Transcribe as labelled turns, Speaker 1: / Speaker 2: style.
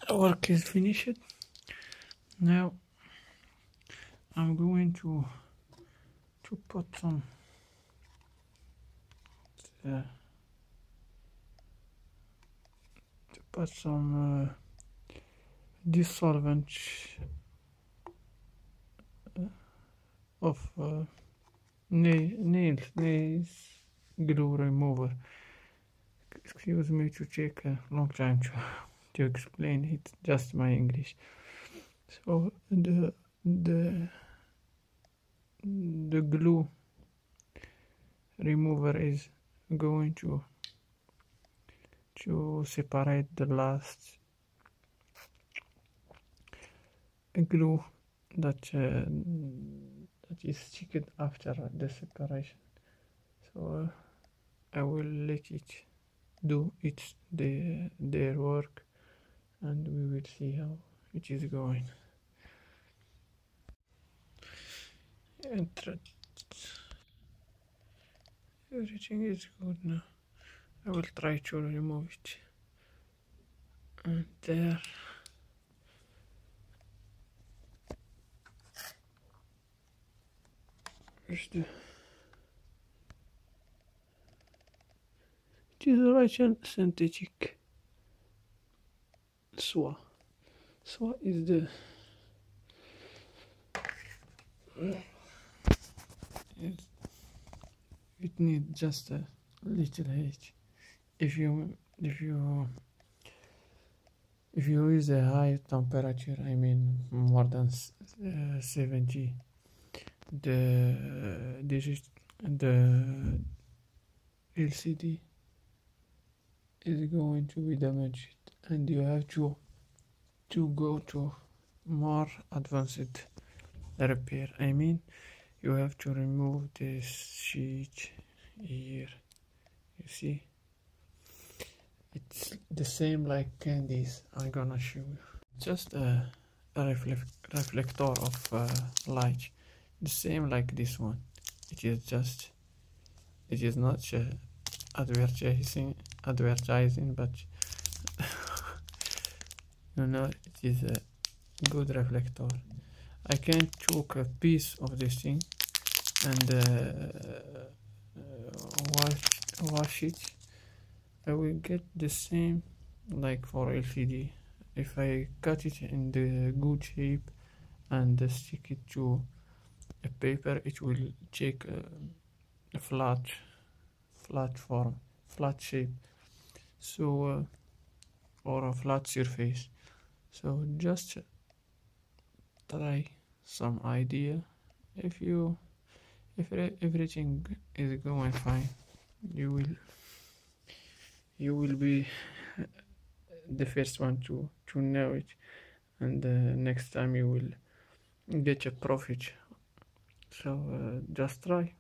Speaker 1: work is finished. Now I'm going to put some dissolvent of nails glue remover. Excuse me to take a long time to explain it, just my English. So the glue remover is going to separate the last glue that is sticked after the separation. So I will let it do their work, and we will see how it is going. Everything is good now. I will try to remove it. And there. It is a Russian synthetic soie. Soie is the it needs just a little heat. If you use a high temperature, I mean more than 70, the LCD is going to be damaged, and you have to go to more advanced repair. I mean, you have to remove this sheet here. You see, it's the same like candies. I'm gonna show you. Just a reflector of light, the same like this one. It is not advertising, but it is a good reflector. I can take a piece of this thing and wash it. I will get the same like for LCD. If I cut it in the good shape and stick it to a paper, it will take a flat form, flat shape, so or a flat surface. So just try some idea. If everything is going fine, you will be the first one to know it, and next time you will get a profit. So just try.